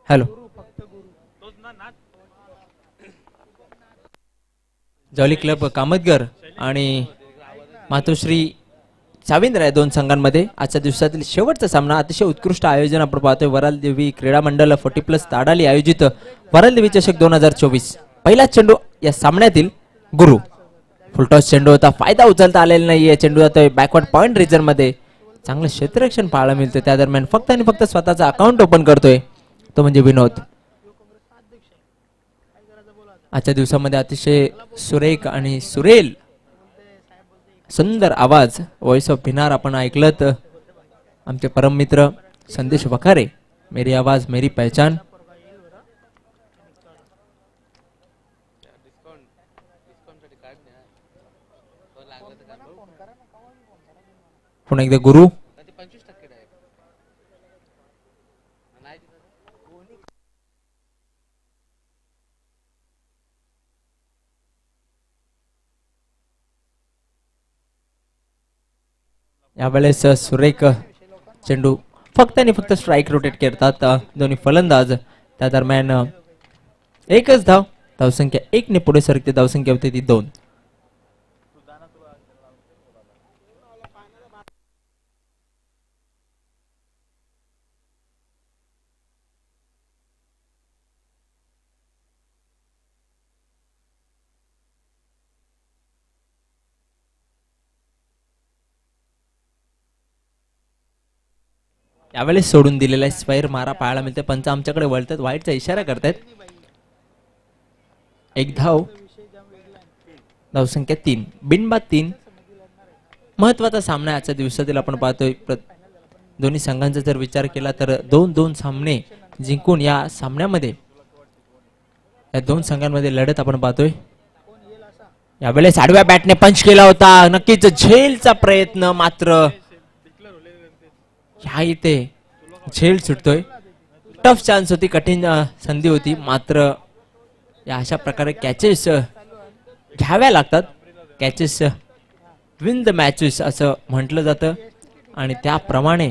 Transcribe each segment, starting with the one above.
Hello jolly club Kamatgar आणि मातोश्री साविंद्र या दोन संघांमध्ये आजच्या दिवसातील शेवटचा सामना अतिशय उत्कृष्ट आयोजन आपण पाहतोय वराल देवी क्रीडा मंडळ 40+ ताडाली आयोजित वराल देवी चषक 2024 पहिला चेंडू या सामन्यातील गुरु फुलटॉस चेंडू होता फायदा उचलता आलेला नाहीये चेंडू जातोय बॅकवर्ड पॉइंट रिजन मध्ये चांगलं क्षेत्ररक्षण पाहायला मिळतं त्या दरम्यान फक्त आणि फक्त स्वतःचा अकाउंट ओपन करतोय तो म्हणजे विनोद आजच्या दिवसामध्ये अतिशय सुरेख आणि सुरेल सुंदर आवाज वॉइस ऑफ भिनार आपण ऐकलत आमचे परम मित्र संदेश वखारे मेरी आवाज मेरी पहचान पुन्हा एकदा गुरु यावेळेस सुरेख चेंडू फक्त आणि फक्त स्ट्राइक रोटेट करतात दोन्ही फलंदाज त्या दरम्यान एकच धावसंख्या 1 ने पुढे सरकते धावसंख्या होती ती 2 यावेळेस सोडून दिलेला स्क्वेअर मारा पाहायला मिळते पंच आमच्याकडे वळतात वाईटचा इशारा करतायत एक धावसंख्या 3 बिनबाद 3 महत्वाचा सामना आजच्या दिवसातील आपण पाहतोय दोन्ही संघांचा जर विचार केला तर 2-2 सामने जिंकून या सामन्यामध्ये या दोन संघांमध्ये लढत आपण पाहतोय यावेळेस आडव्या बॅटने पंच केला होता नक्कीच झेलचा प्रयत्न मात्र ह्या इथे झेल सुटतोय टफ चान्स होती कठीण संधी होती मात्र या अशा प्रकारे कॅचेस घ्याव्या लागतात कॅचेस विन द मॅचेस असं म्हटलं जातं आणि त्याप्रमाणे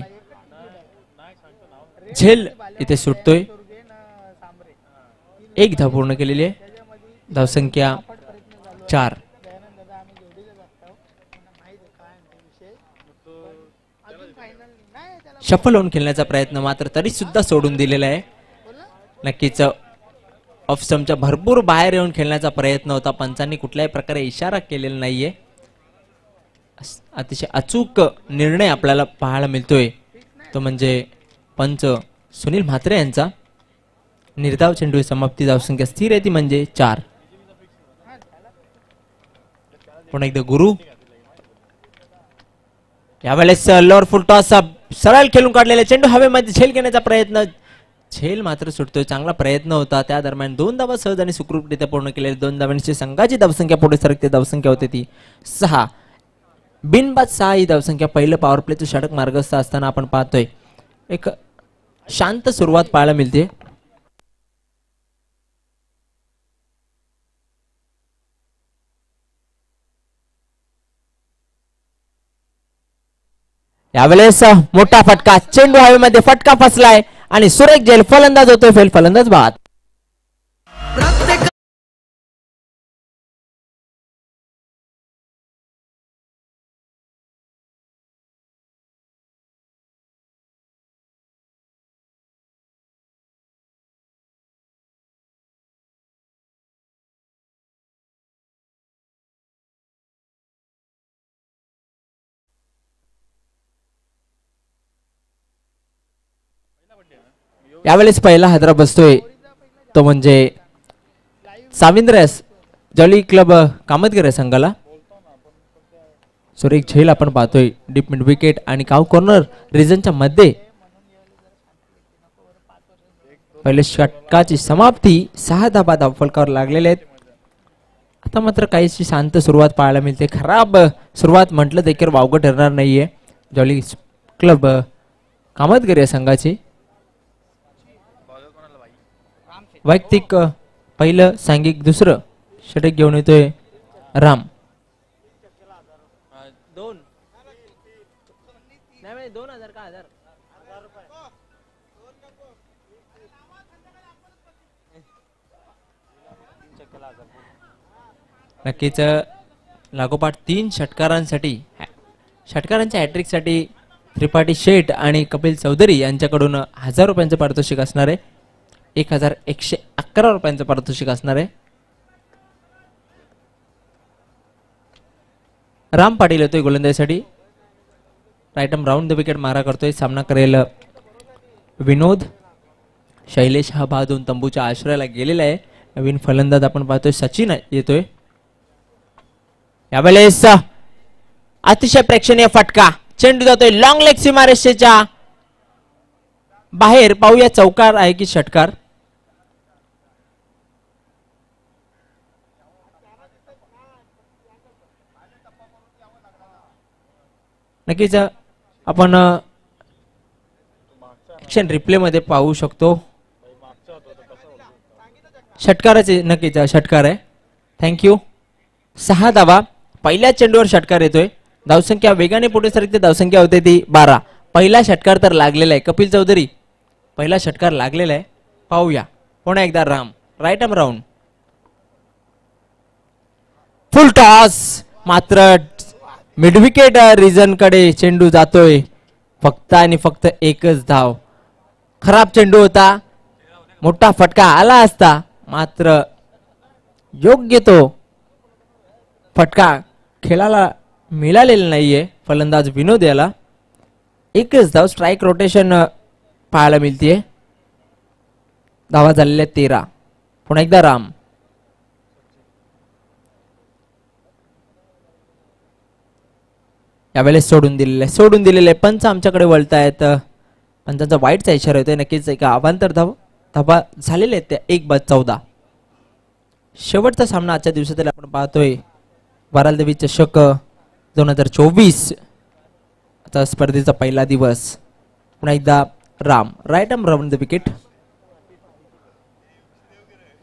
झेल इथे सुटतोय एक धाव पूर्ण केलेली आहे धावसंख्या 4 शफल होऊन खेळण्याचा प्रयत्न मात्र तरी सुद्धा सोडून दिलेला आहे नक्कीच ऑफ स्टंपच्या भरपूर बाहेर येऊन खेळण्याचा प्रयत्न होता पंचांनी कुठल्याही प्रकारे इशारा केलेला नाहीये अतिशय अचूक निर्णय आपल्याला पाहायला मिळतोय तो म्हणजे पंच सुनील म्हात्रे यांचा निर्धाव चेंडू समाप्ती धावसंख्या स्थिर आहे ती म्हणजे 4 पुन्हा एकदा गुरु यावेळेस लोअर फुल टॉस सरळ खेळून काढलेला चेंडू हवेमध्ये झेल घेण्याचा प्रयत्न झेल मात्र सुटतोय चांगला प्रयत्न होता त्या दरम्यान 2 धावा सहज आणि सुखरूपरित्या पूर्ण केलेल्या 2 धावांची संघाची धावसंख्या पुढे सरकते धावसंख्या होती ती 6 बिनबाद 6 ही धावसंख्या पहिलं पॉवर प्लेचं षटक मार्गस्थ असताना आपण पाहतोय एक शांत सुरुवात पाहायला मिळते यावेळेस मोठा फटका चेंडू हवेमध्ये फटका फसलाय आणि सुरेख झेल फलंदाज होतोय फेल फलंदाज बाद यावेळेस पहिला हादरा बसतोय तो म्हणजे साविंद्रस जॉली क्लब कामतगर संघाला सुरेख झेल आपण पाहतोय डीप मिड विकेट आणि काव कॉर्नर रिजनच्या मध्ये पहिले षटकाची समाप्ती 6 धाबा धावफलकावर लागलेले आहेत आता मात्र काहीशी शांत सुरुवात पाहायला मिळते खराब सुरुवात म्हटलं देखील वावगं ठरणार नाहीये जॉली क्लब कामतगर या संघाची वैयक्तिक पहिलं सांघिक दुसरं षटक घेऊन येतोय राम 2000 का 1000 नक्कीच लागोपाठ 3 षटकारांसाठी षटकारांच्या हॅट्रिकसाठी त्रिपाठी शेठ आणि कपिल चौधरी यांच्याकडून 1000 रुपयांचं पारितोषिक असणार आहे. 1111 रुपयांचं पारितोषिक असणार आहे. राम पाटील येतोय गोलंदाजीसाठी. Right arm round the wicket मारा करतोय. सामना करेल विनोद. शैलेश हा दोन तंबूच्या आश्रयाला गेलेला आहे. नवीन फलंदाज आपण पाहतोय सचिन येतोय. यावेळेस अतिशय प्रेक्षणीय फटका. चेंडू जातोय लॉंग लेग सीमारेषेच्या बाहेर. पाहूया चौकार आहे की षटकार. नक्कीच आपण ऍक्शन रिप्ले मध्ये पाहू शकतो. षटकाराचे नक्कीच षटकार आहे. थँक्यू. 6 धावा. पहिल्या चेंडूवर षटकार येतोय. धावसंख्या वेगाने पुढे सरकते. धावसंख्या होते ती 12. पहिला षटकार तर लागलेला आहे. कपिल चौधरी पहिला षटकार लागलेला आहे. पाहूया पुन्हा एकदा Ram. Right arm round. Full toss. मात्र मिडविकेट रिजन कडे चेंडू जातोय. फक्त आणि फक्त एकच धाव. खराब चेंडू होता. मोठा फटका आला असता मात्र योग्य तो फटका खेळाला मिळालेला नाहीये. फलंदाज विनोद याला. एकच धाव. स्ट्राईक रोटेशन पाहायला मिळतीये. धावा झालेल्या 13. पुन्हा एकदा राम. यावेळेस सोडून दिलेले पंच आमच्याकडे वळतायत. पंचांचा वाईटचा इशारा येतोय. नक्कीच एका अवांतर धावा झालेले आहेत त्या 1/14. शेवटचा सामना आजच्या दिवसातील आपण पाहतोय वरालदेवी चषक 2024 आता स्पर्धेचा पहिला दिवस. पुन्हा एकदा Ram. Right arm round the wicket.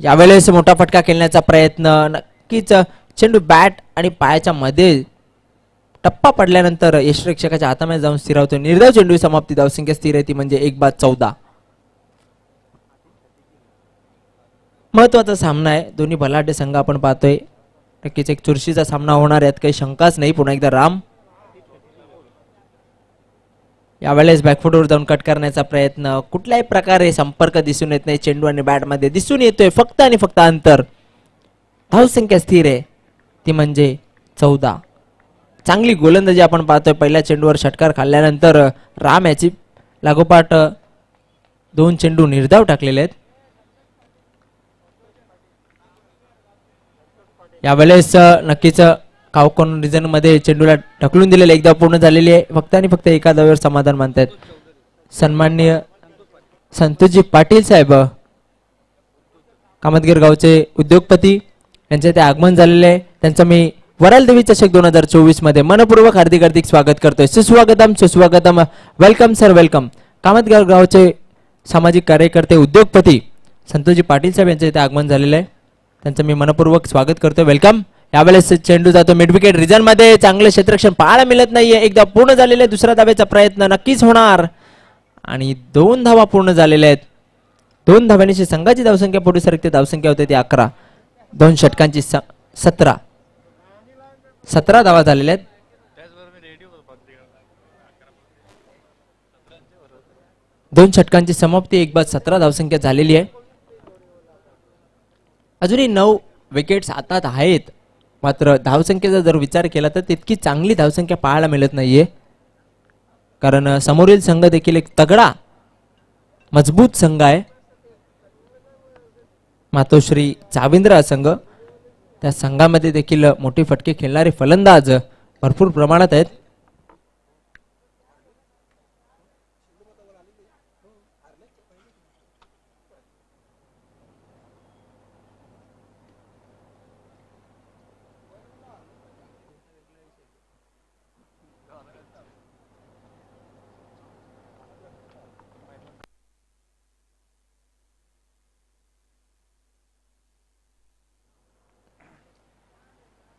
यावेळेस मोठा फटका खेळण्याचा प्रयत्न. नक्कीच चेंडू बॅट आणि पायाच्या मध्ये टप्पा पडल्यानंतर यष्टीरक्षकाच्या हातामध्ये जाऊन स्थिरावतो. निर्धाव चेंडू. समाप्ती. धावसंख्या स्थिर आहे ती म्हणजे 1/14. महत्वाचा सामना आहे. दोन्ही बलाढ्य संघ आपण पाहतोय. नक्कीच एक चुरशीचा सामना होणार. यात काही शंकाच नाही. पुन्हा एकदा राम. यावेळेस बॅकफुटवर जाऊन कट करण्याचा प्रयत्न. कुठल्याही प्रकारे संपर्क दिसून येत नाही. चेंडू आणि बॅट मध्ये दिसून येतोय फक्त आणि फक्त अंतर. धावसंख्या स्थिर आहे ती म्हणजे 14. चांगली गोलंदाजी आपण पाहतोय. पहिल्या चेंडूवर षटकार खाल्ल्यानंतर राम याची लागोपाठ 2 चेंडू निर्धाव टाकलेले आहेत. यावेळेस नक्कीच कावकोन रिजन मध्ये चेंडूला ढकलून दिलेले. एकदा पूर्ण झालेली आहे. फक्त आणि फक्त एका धावेवर समाधान मानतायत सन्माननीय संतोषजी पाटील साहेब. कामतगिर गावचे उद्योगपती यांचे ते आगमन झालेले आहे. त्यांचं मी वरालदेवी चषक 2024 मध्ये मनपूर्वक हार्दिक स्वागत करतोय. सुस्वागतम. Welcome sir welcome. कामतगिर गावचे सामाजिक कार्यकर्ते उद्योगपती संतोषजी पाटील साहेब यांचे इथे आगमन झालेले आहे. त्यांचं मी मनपूर्वक स्वागत करतोय. वेलकम. यावेळेस चेंडू जातो मिडविकेट रिजन मध्ये. चांगले क्षेत्ररक्षण पाहायला मिळत नाहीये. एकदा पूर्ण झालेले. दुसऱ्या धावेचा प्रयत्न नक्कीच होणार आणि 2 धावा पूर्ण झालेल्या आहेत. 2 धाव्यांची संघाची धावसंख्या पुढे सरकते. धावसंख्या होते ती 11. 2 षटकांची 17 धावा झालेल्या आहेत. दोन षटकांची समाप्ती. 1/17 धावसंख्या झालेली आहे. अजूनही 9 विकेट्स हातात आहेत. मात्र धावसंख्येचा जर विचार केला तर तितकी चांगली धावसंख्या पाहायला मिळत नाहीये. कारण समोरील संघ देखील एक तगडा मजबूत संघ आहे. मातोश्री चाविंद्र संघ. त्या संघामध्ये देखील मोठी फटके खेळणारे फलंदाज भरपूर प्रमाणात आहेत.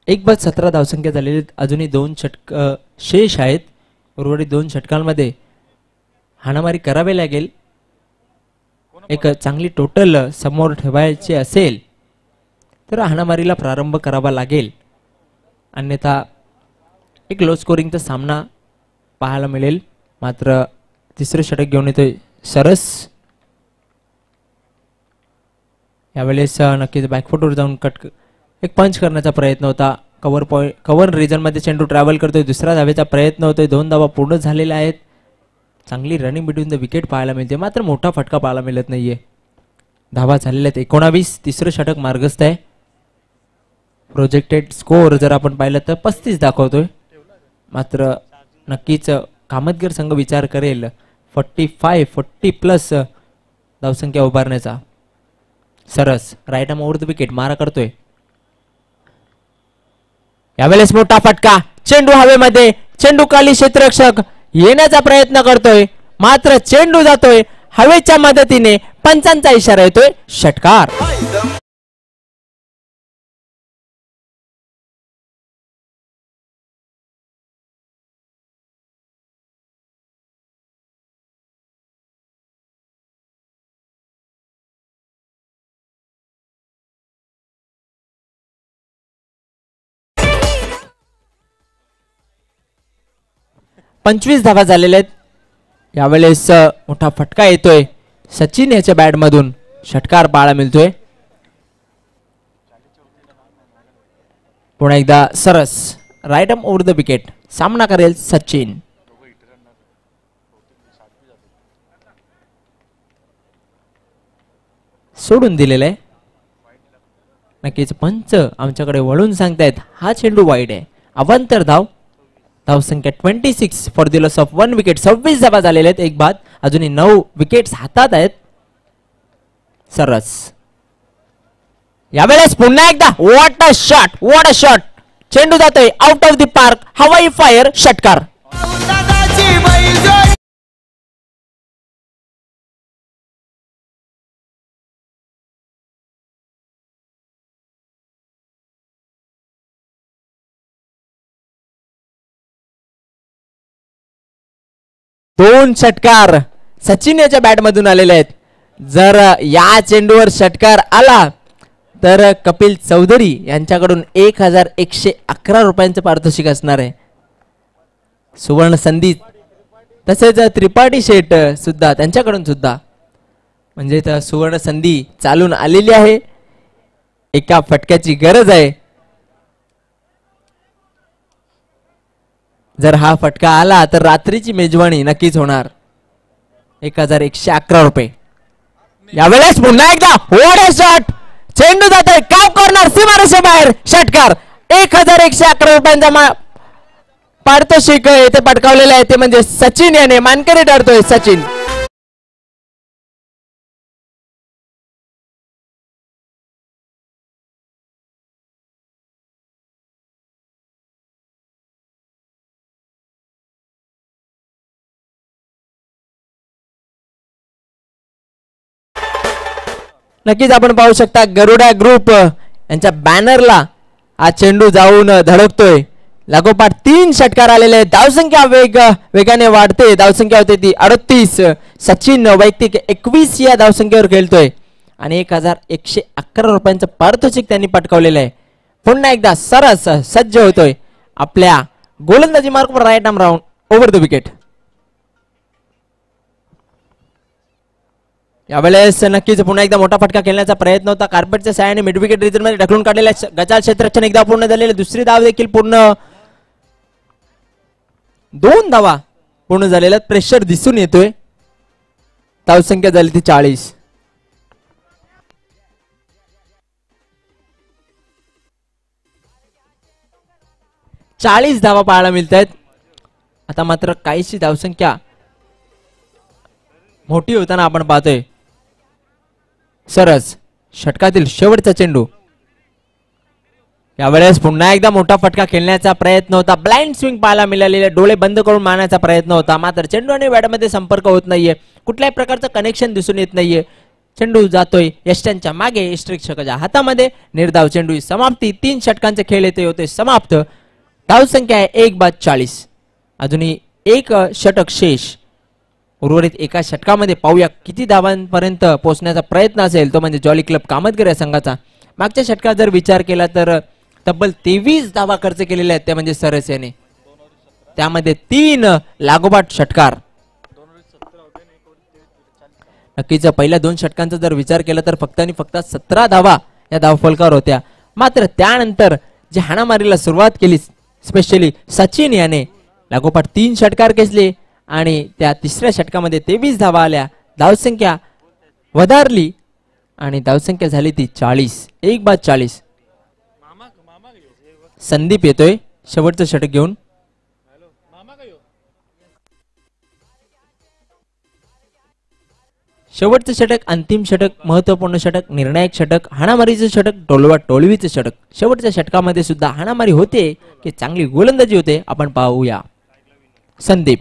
एक बाद 17 धावसंख्या झालेली. अजूनही 2 षटक शेष आहेत. उर्वरित 2 षटकांमध्ये हाणामारी करावी लागेल. एक चांगली टोटल समोर ठेवायची असेल तर हाणामारीला प्रारंभ करावा लागेल, अन्यथा एक लो स्कोरिंगचा सामना पाहायला मिळेल. मात्र तिसरे षटक घेऊन येतोय सरस. यावेळेस नक्कीच बॅकफुटवर जाऊन एक पंच करण्याचा प्रयत्न होता. कव्हर रिजन मध्ये चेंडू ट्रॅव्हल करतोय. दुसरा धावेचा प्रयत्न होतोय. 2 धावा पूर्ण झालेल्या आहेत. चांगली रनिंग बिटवीन द विकेट पाहायला मिळते, मात्र मोठा फटका पाहायला मिळत नाहीये. धावा झालेल्या आहेत 19. तिसरं षटक मार्गस्थ आहे. प्रोजेक्टेड स्कोअर जर आपण पाहिलं तर 35 दाखवतोय, मात्र नक्कीच कामतगर संघ विचार करेल 40+ धावसंख्या उभारण्याचा. Saras right arm over the wicket मारा करतोय. यावेळेस मोठा फटका, चेंडू हवेमध्ये, चेंडू खाली क्षेत्ररक्षक येण्याचा प्रयत्न करतोय, मात्र चेंडू जातोय हवेच्या मदतीने. पंचांचा इशारा येतोय षटकार. पंचवीस धावा झालेल्या आहेत. यावेळेस मोठा फटका येतोय सचिन याच्या बॅट मधून. षटकार पाहायला मिळतोय. पुन्हा एकदा Saras right arm over the wicket सामना करेल सचिन. सोडून दिलेला आहे. नक्कीच पंच आमच्याकडे वळून सांगतायत हा चेंडू वाईड आहे. अवांतर धावसंख्या 26 for the loss of 1 wicket. 26 धावा झालेल्या आहेत. एक बाद. अजूनही 9 विकेट्स हातात आहेत. सरस यावेळेस पुन्हा एकदा व्हॉट अ शॉट. चेंडू जातोय आउट ऑफ द पार्क. हवाई फायर षटकार. दोन षटकार सचिन याच्या बॅट मधून आलेले आहेत. जर या चेंडूवर षटकार आला तर कपिल चौधरी यांच्याकडून 1111 रुपयांचं पारितोषिक असणार आहे. सुवर्ण संधी तसेच त्रिपाठी शेट सुद्धा त्यांच्याकडून सुद्धा, म्हणजे सुवर्ण संधी चालून आलेली आहे. एका फटक्याची गरज आहे. जर हा फटका आला तर रात्रीची मेजवानी नक्कीच होणार. 1111 रुपये. यावेळेस पुन्हा एकदा व्हॉट अ शॉट. चेंडू जातोय काव कॉर्नर सीमारेषेबाहेर षटकार. 1111 रुपयांचा पारितोषिक येथे पटकावलेलं आहे. ते म्हणजे सचिन याने मानकरी ठरतोय सचिन. नक्कीच आपण पाहू शकता गरुडा ग्रुप यांच्या बॅनरला हा चेंडू जाऊन धडकतोय. लागोपाठ 3 षटकार आलेले आहेत. धावसंख्या वेगाने वाढते. धावसंख्या होते ती 38. सचिन वैयक्तिक 21 या धावसंख्येवर खेळतोय आणि 1111 रुपयांचं पारितोषिक त्यांनी पटकावलेलं आहे. पुन्हा एकदा सरस सज्ज होतोय आपल्या गोलंदाजी मार्कवर right arm round over the wicket. यावेळेस नक्कीच पुन्हा एकदा मोठा फटका खेळण्याचा प्रयत्न होता. कार्पेटच्या साहाय्याने मिड विकेट रिजन मध्ये ढकलून काढलेला गजाल क्षेत्ररक्षण एकदा पूर्ण झालेले. दुसरी धाव देखील पूर्ण. 2 धावा पूर्ण झालेल्या. प्रेशर दिसून येतोय. धावसंख्या झाली ती 40. धावा पाहायला मिळत आहेत. आता मात्र काहीशी धावसंख्या मोठी होताना आपण पाहतोय. सरस षटकातील शेवटचा चेंडू. यावेळेस पुन्हा एकदा मोठा फटका खेळण्याचा प्रयत्न होता. ब्लाइंड स्विंग पाहायला मिळालेले. डोळे बंद करून मारण्याचा प्रयत्न होता, मात्र चेंडू आणि बॅटमध्ये संपर्क होत नाहीये. कुठल्याही प्रकारचं कनेक्शन दिसून येत नाहीये. चेंडू जातोय यष्ट्यांच्या मागे. यष्टीरक्षकाच्या हातामध्ये. निर्धाव चेंडू समाप्ती. 3 षटकांचे खेळ येते होते समाप्त. धावसंख्या आहे 1 बाद 40. अजूनही एक षटक शेष. उर्वरित एका षटकामध्ये पाहूया किती धावांपर्यंत पोहोचण्याचा प्रयत्न असेल तो म्हणजे जॉली क्लब कामतगर या संघाचा. मागच्या षटकात जर विचार केला तर तब्बल 23 धावा खर्च केलेल्या आहेत, त्या म्हणजे सरस याने. त्यामध्ये 3 लागोपाठ षटकार. नक्कीच पहिल्या 2 षटकांचा जर विचार केला तर फक्त आणि फक्त 17 धावा या धावफलकावर होत्या. मात्र त्यानंतर जे हाणामारीला सुरुवात केली स्पेशली सचिन याने लागोपाठ 3 षटकार खेचले आणि त्या तिसऱ्या षटकामध्ये 23 धावा आल्या. धावसंख्या वधारली आणि धावसंख्या झाली ती 40. 1/40. संदीप येतोय शेवटचं षटक घेऊन. शेवटचं षटक, अंतिम षटक, महत्वपूर्ण षटक, निर्णायक षटक, हाणामारीचं षटक, टोलवा टोलवीचं षटक. शेवटच्या षटकामध्ये सुद्धा हाणामारी होते की चांगली गोलंदाजी होते आपण पाहूया. संदीप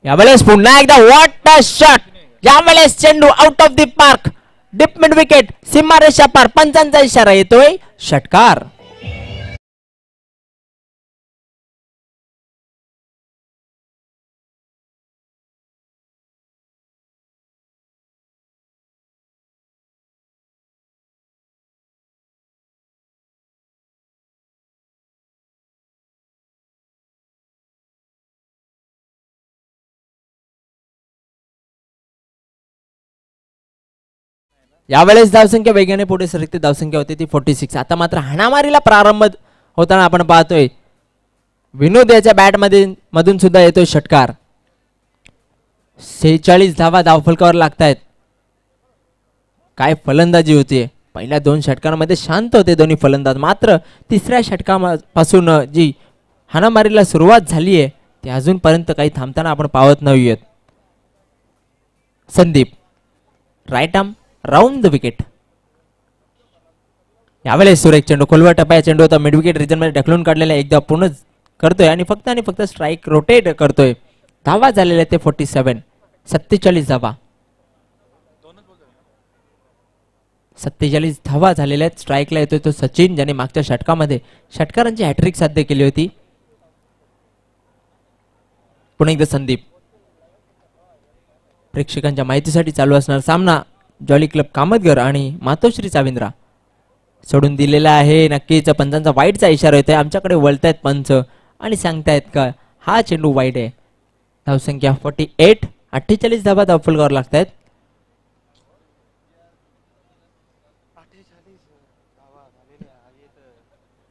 यावेळेस पुन्हा एकदा व्हॉट अ शॉट. यावेळेस चेंडू out of the park, deep mid wicket, सीमारेषा पार. पंचांचा इशारा येतोय, षटकार. यावेळेस धावसंख्या वेगाने पुढे सरकते. धावसंख्या होती ती 46. आता मात्र हाणामारीला प्रारंभ होताना आपण पाहतोय विनोद याच्या बॅट मधून सुद्धा येतोय षटकार. 46 धावा धावफलकावर लागतायत. काय फलंदाजी होती. पहिल्या 2 षटकांमध्ये शांत होते दोन्ही फलंदाज. मात्र तिसऱ्या षटकापासून जी हाणामारीला सुरुवात झाली आहे ती अजूनपर्यंत काही थांबताना आपण पाहत नाहीयेत. Sandeep right arm round the wicket. यावेळेस सुरेख चेंडू खोलवर टप्प्या चेंडू होता. मिड विकेट रिजन मध्ये ढकलून काढलेला एकदा पूर्ण करतोय आणि फक्त स्ट्राईक रोटेट करतोय. धावा झालेल्या ते 47. 47 धावा. 47 धावा झालेल्या आहेत. स्ट्राईकला येतोय तो सचिन, ज्याने मागच्या षटकामध्ये षटकारांची हॅट्रिक साध्य केली होती. पुन्हा एकदा संदीप. प्रेक्षकांच्या माहितीसाठी चालू असणार सामना जॉली क्लब कामतगर आणि मातोश्री चाविंद्रा सोडून दिलेला आहे. नक्कीच पंचांचा वाईटचा इशारा येतोय. आमच्याकडे वळतायत पंच आणि सांगतायत का हा चेंडू वाईट आहे. धावसंख्या 48. 48 धावा धावफलकावर लागतायत.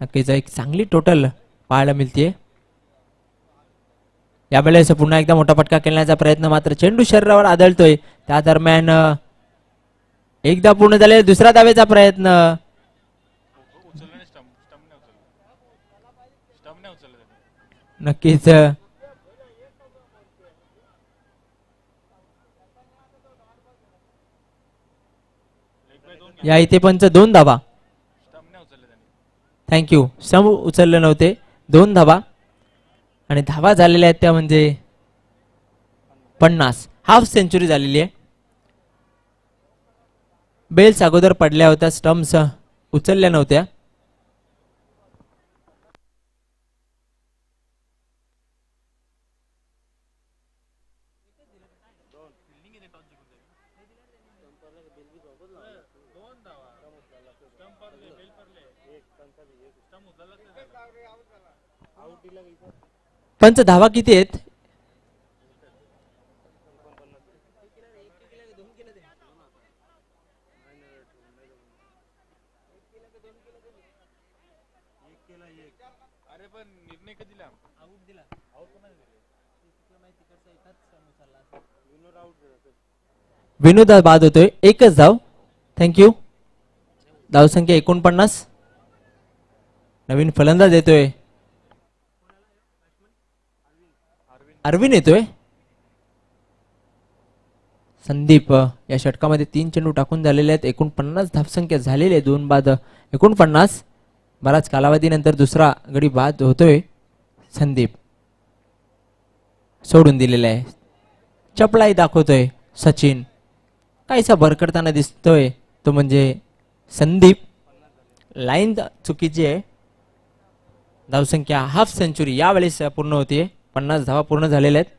नक्कीच एक चांगली टोटल पाहायला मिळते. यावेळेस पुन्हा एकदा मोठा फटका खेळण्याचा प्रयत्न, मात्र चेंडू शरीरावर आदळतोय. त्या दरम्यान एकदा पूर्ण झालेला दुसरा धावेचा प्रयत्न. नक्कीच या इथे पंच 2 धावा. थँक्यू. स्टंप उचलले नव्हते. 2 धावा आणि धावा झालेल्या आहेत त्या म्हणजे 50. हाफ सेंचुरी झालेली आहे. बेल्स अगोदर पडल्या होत्या, स्टम्प्स उचलल्या नव्हत्या. पंच धावा किती आहेत? विनोद बाद होतोय. एकच धाव. थँक्यू. धावसंख्या 49. नवीन फलंदाज येतोय. अरविंद येतोय. संदीप या षटकामध्ये 3 चेंडू टाकून झालेले आहेत. 49 धावसंख्या झालेली आहे. 2 बाद 49. बराच कालावधीनंतर दुसरा गडी बाद होतोय. संदीप सोडून दिलेला आहे. चपळाई दाखवतोय सचिन. काहीसा भरकटताना दिसतोय तो म्हणजे संदीप. लाईन चुकीची आहे. धावसंख्या हाफ सेंचुरी यावेळेस पूर्ण होतीये. 50 धावा पूर्ण झालेल्या आहेत.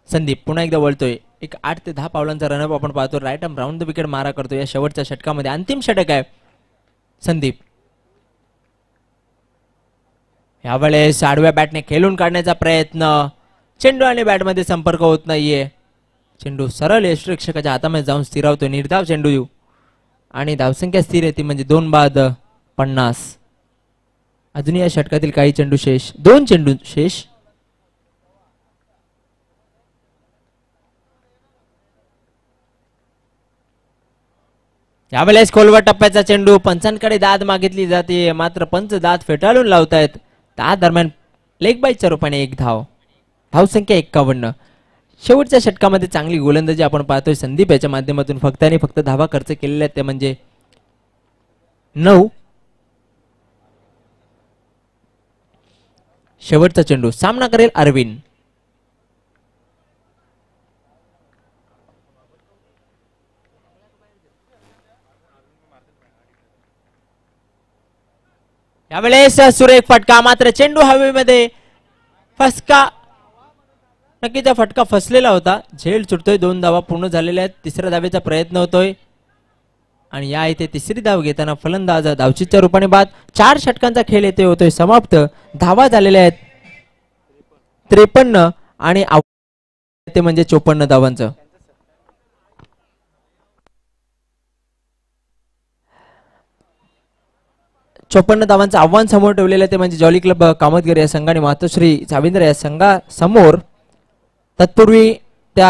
संदीप पुन्हा एकदा वळतोय. एक 8 ते 10 पावलांचा रनअप आपण पाहतो. Right arm round the wicket मारा करतो या शेवटच्या षटकामध्ये. अंतिम षटक आहे. संदीप यावेळेस आडव्या बॅटने खेळून काढण्याचा प्रयत्न. चेंडू आणि बॅटमध्ये संपर्क होत नाहीये. चेंडू सरळ यष्टीरक्षकाच्या हातामध्ये जाऊन स्थिरावतोय. निर्धाव चेंडू येऊ आणि धावसंख्या स्थिर आहे ती म्हणजे 2 बाद 50. अजून या षटकातील काही चेंडू शेष. 2 चेंडू शेष. यावेळेस खोलवर टप्प्याचा चेंडू. पंचांकडे दाद मागितली जाते मात्र पंच दाद फेटाळून लावतायत. त्या दरम्यान लेग बाईच्या रूपाने एक धाव. धावसंख्या 51. शेवटच्या षटकामध्ये चांगली गोलंदाजी आपण पाहतोय संदीप याच्या माध्यमातून. फक्त आणि फक्त धावा खर्च केलेल्या आहेत ते म्हणजे 9. शेवटचा चेंडू सामना करेल अरविंद. यावेळेस सुरेख फटका मात्र चेंडू हवेमध्ये. फसका नक्कीच फटका फसलेला होता. झेल सुटतोय. 2 धावा पूर्ण झालेल्या आहेत. तिसऱ्या धावेचा प्रयत्न होतोय आणि या इथे तिसरी धाव घेताना फलंदाज धावचीच्या रूपाने बाद. 4 षटकांचा खेळ येथे होतोय समाप्त. धावा झालेल्या आहेत 53 आणि ते म्हणजे 54 धावांचं. चोपन्न धावांचं आव्हान समोर ठेवलेलं आहे ते म्हणजे जॉली क्लब कामतगर या संघाने मातोश्री चाविंद्र या संघासमोर. तत्पूर्वी त्या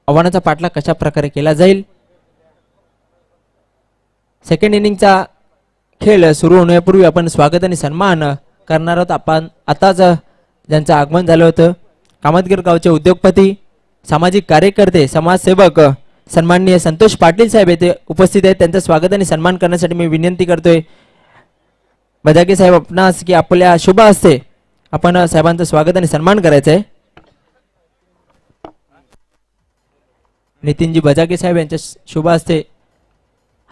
आव्हानाचा पाठलाग कशा प्रकारे केला जाईल. सेकंड इनिंगचा खेळ सुरू होण्यापूर्वी आपण स्वागत आणि सन्मान करणार आहोत. आपण आताच ज्यांचं आगमन झालं होतं कामतगर गावचे उद्योगपती सामाजिक कार्यकर्ते समाजसेवक सन्माननीय संतोष पाटील साहेब येथे उपस्थित आहेत. त्यांचं स्वागत आणि सन्मान करण्यासाठी मी विनंती करतोय बजागे साहेब आपणास की आपल्या शुभ हस्ते आपण साहेबांचं स्वागत आणि सन्मान करायचं आहे. नितीनजी बजागे साहेब यांच्या शुभ हस्ते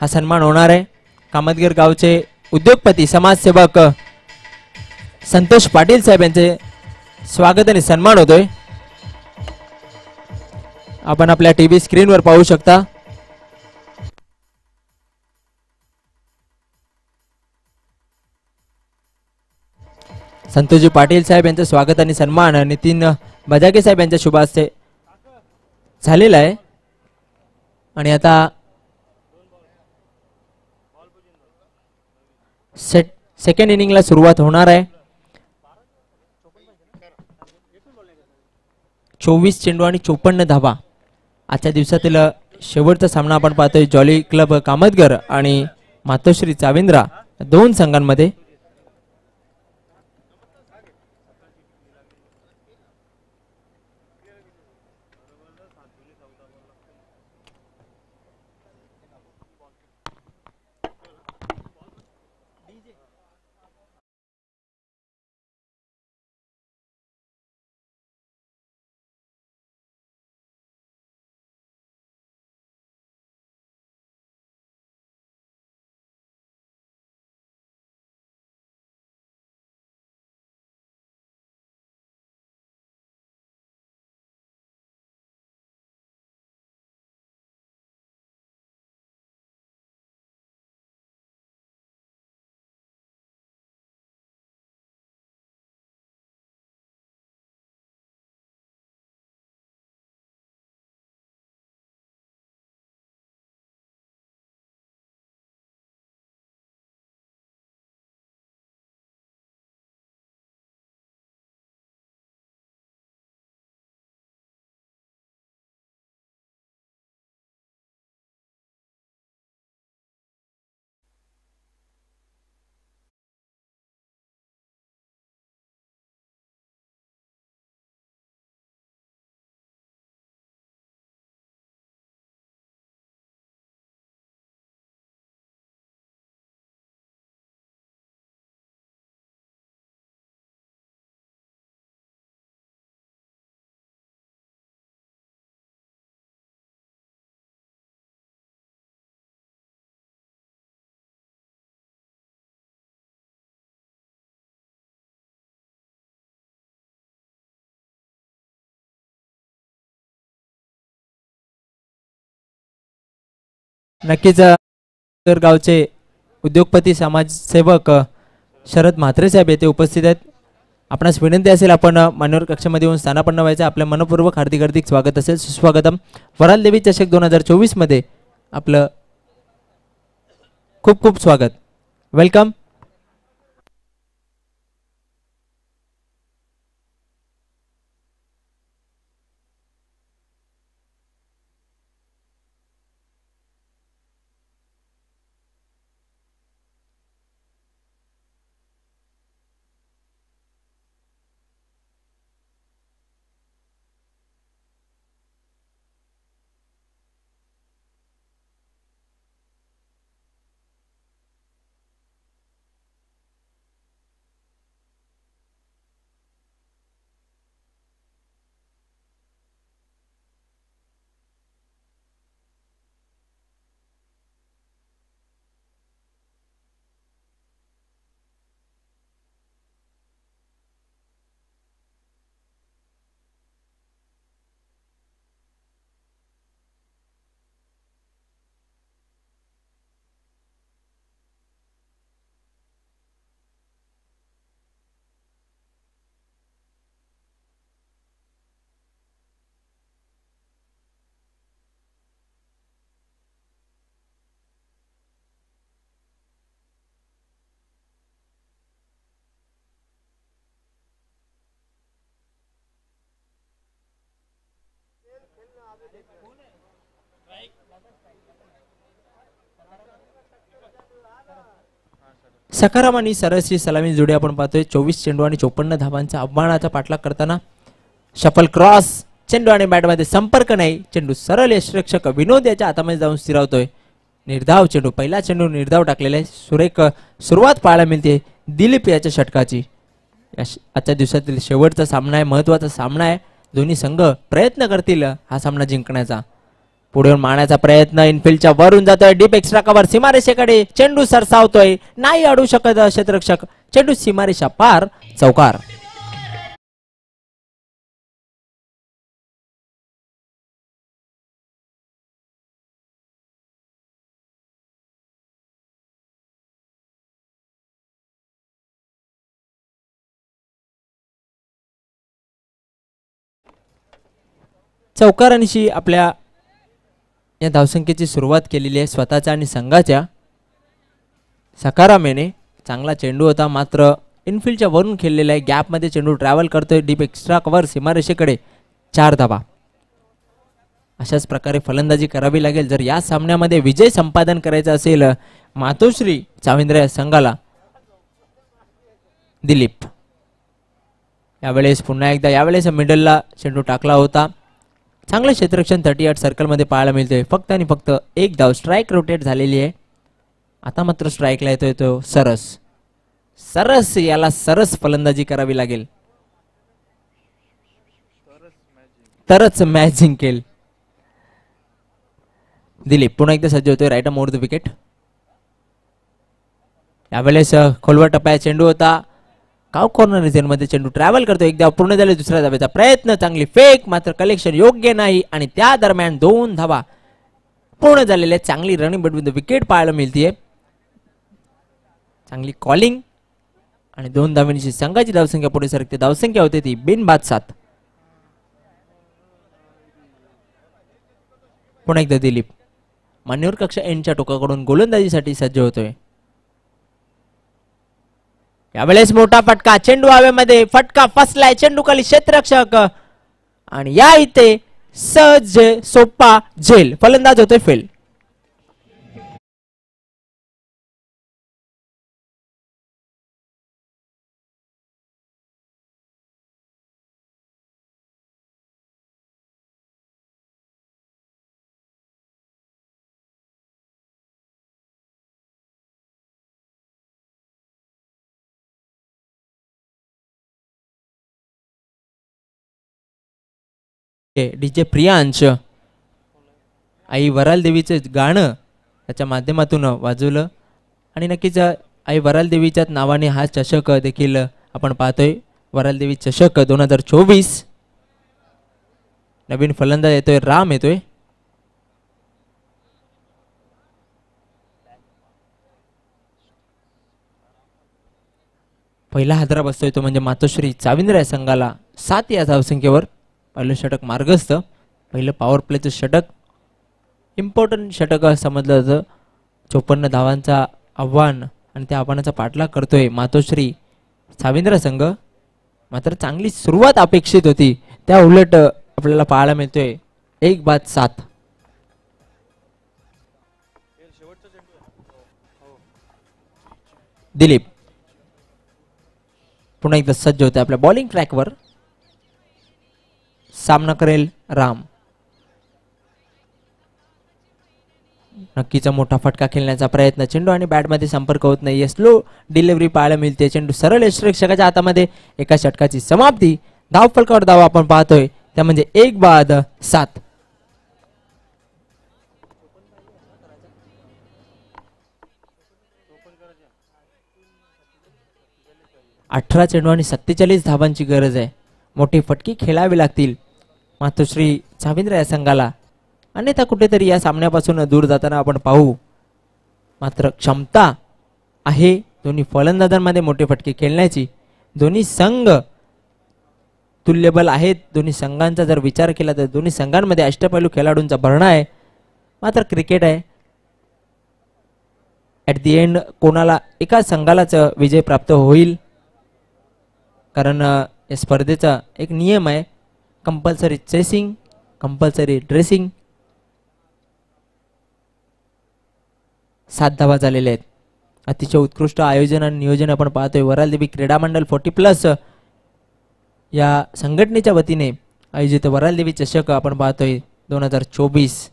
हा सन्मान होणार आहे. कामतगर गावचे उद्योगपती समाजसेवक संतोष पाटील साहेब यांचे स्वागत आणि सन्मान होतोय. आपण आपल्या टीव्ही स्क्रीनवर पाहू शकता. संतोषजी पाटील साहेब यांचं स्वागत आणि सन्मान नितीन बजागे साहेब यांच्या शुभ हस्ते झालेला आहे. आणि आता सेकंड इनिंगला सुरुवात होणार आहे. 24 चेंडू आणि 54 धावा. आजच्या दिवसातील शेवटचा सामना आपण पाहतोय जॉली क्लब कामतगर आणि मातोश्री चाविंद्रा 2 संघांमध्ये. नक्कीच गावचे उद्योगपती समाजसेवक शरद म्हात्रे साहेब येथे उपस्थित आहेत. आपणास विनंती असेल आपण मान्यवर कक्षामध्ये येऊन स्थानापन्न व्हायचं. आपल्या मनपूर्वक हार्दिक हार्दिक स्वागत असेल, सुस्वागतम. वराल देवी चषक 2024 मध्ये आपलं खूप खूप स्वागत. वेलकम. सकाराम आणि सरसची सलामी जोडी आपण पाहतोय. 24 चेंडू आणि 54 धावांचा आव्हानाचा पाठलाग करताना शफल क्रॉस, चेंडू आणि बॅटमध्ये संपर्क नाही. चेंडू सरळ यष्टिरक्षक विनोद याच्या हातामध्ये जाऊन स्थिरावतोय. निर्धाव चेंडू, पहिला चेंडू निर्धाव टाकलेला आहे. सुरेख सुरुवात पाहायला मिळते दिलीप याच्या षटकाची. आजच्या दिवसातील शेवटचा सामना आहे, महत्वाचा सामना आहे. दोन्ही संघ प्रयत्न करतील हा सामना जिंकण्याचा. पुढे मारण्याचा प्रयत्न, इनफिल्डच्या वरून जातोय, डीप एक्स्ट्रा कव्हर सीमारेषेकडे. चेंडू सरसावतोय, नाही अडू शकत क्षेत्ररक्षक. चेंडू सीमारेषा पार, चौकार. चौकारांशी आपल्या या धावसंख्येची सुरुवात केलेली आहे स्वतःच्या आणि संघाच्या. सकारामेने चांगला चेंडू होता, मात्र इनफिल्डच्या वरून खेळलेला आहे. गॅपमध्ये चेंडू ट्रॅव्हल करतोय, डीप एक्स्ट्रा कव्हर सीमारेषेकडे. 4 धावा. अशाच प्रकारे फलंदाजी करावी लागेल जर या सामन्यामध्ये विजय संपादन करायचा असेल मातोश्री चाविंद्र संघाला. दिलीप यावेळेस पुन्हा एकदा, यावेळेस मिडलला चेंडू टाकला होता. चांगलं क्षेत्ररक्षण 38 सर्कलमध्ये पाहायला मिळतोय. फक्त आणि फक्त एक धाव. स्ट्राईक रोटेट झालेली आहे. आता मात्र स्ट्राईकला येतोय तो सरस. सरस याला सरस फलंदाजी करावी लागेल, तरच मॅच जिंकेल. दिलीप पुन्हा एकदा सज्ज होतोय. Right arm over the wicket. यावेळेस खोलवर टप्प्यात चेंडू होता. काव कॉर्नर रिजन मध्ये चेंडू ट्रॅव्हल करतो. एकदा पूर्ण झाले, दुसऱ्या धावेचा प्रयत्न, चांगली फेक, मात्र कलेक्शन योग्य नाही. आणि त्या दरम्यान 2 धावा पूर्ण झालेल्या. चांगली रनिंग बिटवीन द विकेट पाहायला मिळतीये. चांगली कॉलिंग आणि 2 धावांची संघाची धावसंख्या पुढे सरकते. धावसंख्या होते ती बिनबाद 7. पुन्हा एकदा दिलीप मान्यवर कक्षा एंडच्या टोकाकडून गोलंदाजीसाठी सज्ज होतोय. यावेळेस मोठा फटका, चेंडू हवेमध्ये, फटका फसलाय. चेंडू खाली क्षेत्ररक्षक आणि या इथे सहज सोपा झेल. फलंदाज होतोय फेल. डीजे प्रियांश आई वराल देवीचे गाणं त्याच्या माध्यमातून वाजवलं. आणि नक्कीच आई वराल देवीच्या नावाने हा चषक देखील आपण पाहतोय. वराल देवी चषक 2024. नवीन फलंदाज येतोय, राम येतोय. पहिला हादरा बसतोय तो म्हणजे मातोश्री चाविंद्र या संघाला 7 या धावसंख्येवर. पहिलं षटक मार्गस्थ, पहिलं पॉवर प्लेचं षटक, इम्पॉर्टंट षटक समजलं जातं. 54 धावांचा आव्हान आणि त्या आव्हानाचा पाठलाग करतोय मातोश्री चाविंद्र संघ. मात्र चांगली सुरुवात अपेक्षित होती, त्या उलट आपल्याला पाहायला मिळतोय 1-7. दिलीप पुन्हा एकदा सज्ज होते आपल्या बॉलिंग ट्रॅकवर. सामना करेल राम. नक्कीच मोठा फटका खेळण्याचा प्रयत्न, चेंडू आणि बॅटमध्ये संपर्क होत नाहीये, स्लो डिलिव्हरी पाहायला मिळते. चेंडू सरळ यष्टिरक्षकाच्या हातामध्ये. एका षटकाची समाप्ती. धाव फलकावर धाव आपण पाहतोय त्या म्हणजे 1-7. 18 चेंडू आणि 47 धावांची गरज आहे. मोठी फटकी खेळावी लागतील मातोश्री चाविंद्र या संघाला, अन्यथा कुठेतरी या सामन्यापासून दूर जाताना आपण पाहू. मात्र क्षमता आहे दोन्ही फलंदाजांमध्ये मोठे फटके खेळण्याची. दोन्ही संघ तुल्यबल आहेत. दोन्ही संघांचा जर विचार केला तर दोन्ही संघांमध्ये अष्टपैलू खेळाडूंचा भरणा आहे. मात्र क्रिकेट आहे, ॲट दी एंड कोणाला एका संघालाच विजय प्राप्त होईल. कारण या स्पर्धेचा एक नियम आहे, कंपल्सरी चेसिंग, कंपल्सरी ड्रेसिंग. 7 धावा झालेल्या आहेत. अतिशय उत्कृष्ट आयोजन आणि नियोजन आपण पाहतोय. वरालदेवी क्रीडा मंडळ 40+ या संघटनेच्या वतीने आयोजित वरालदेवी चषक आपण पाहतोय 2024.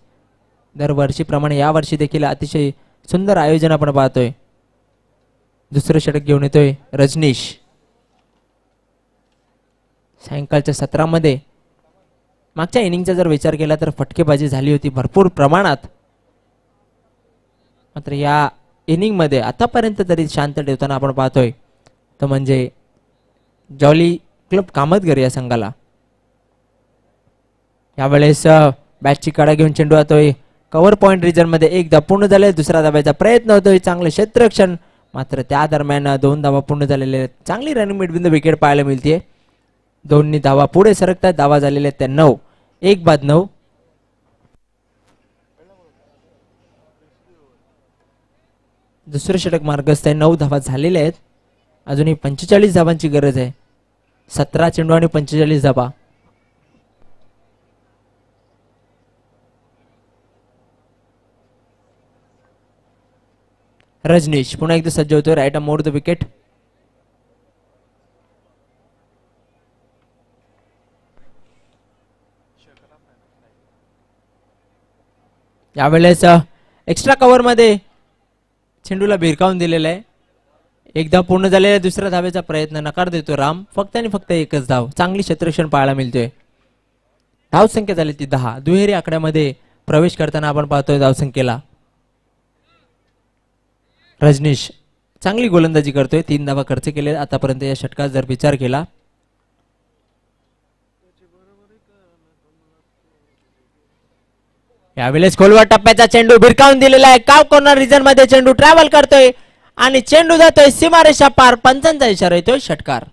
दरवर्षीप्रमाणे यावर्षी देखील अतिशय सुंदर आयोजन आपण पाहतोय. दुसरं षटक घेऊन येतोय रजनीश. सायंकाळच्या सत्रामध्ये मागच्या इनिंगचा जर विचार केला तर फटकेबाजी झाली होती भरपूर प्रमाणात. मात्र या इनिंग मध्ये आतापर्यंत तरी शांत ठेवताना आपण पाहतोय तर म्हणजे जॉली क्लब कामतगर या संघाला. यावेळेस बॅटची काढा घेऊन चेंडू जातोय कव्हर पॉइंट रिजन मध्ये. 1 धाव पूर्ण झाले, दुसरा धावायचा प्रयत्न होतोय. चांगलं क्षेत्ररक्षण, मात्र त्या दरम्यान 2 धावा पूर्ण झालेले आहेत. चांगली रनिंग मिडविंद विकेट पाहायला मिळते. दोन्ही धावा पुढे सरकतात. धावा झालेल्या आहेत त्या 9. 1-9. दुसरं षटक मार्गस्थ आहे. 9 धावा झालेल्या आहेत. अजूनही 45 धावांची गरज आहे. 17 चेंडू आणि 45 धावा. रजनीश पुन्हा एकदा सज्ज होतोय. राईट मोड द विकेट. यावेळेस एक्स्ट्रा कव्हर मध्ये चेंडूला भिरकावून दिलेला आहे. 1 धाव पूर्ण झालेला, दुसऱ्या धावेचा प्रयत्न नकार देतो राम. फक्त आणि फक्त 1च धाव. चांगली क्षेत्ररक्षण पाहायला मिळतोय. धावसंख्या झाली ती 10. दुहेरी आकड्यामध्ये प्रवेश करताना आपण पाहतोय धावसंख्येला. रजनीश चांगली गोलंदाजी करतोय. 3 धावा खर्च केले आतापर्यंत या षटकात जर विचार केला. यावेळेस खोलवर टप्प्याचा चेंडू भिरकावून दिलेला आहे. काव कॉर्नर रिजन मध्ये चेंडू ट्रॅव्हल करतोय आणि चेंडू जातोय सीमारेषा पार. पंचांचा इशारा येतोय षटकार.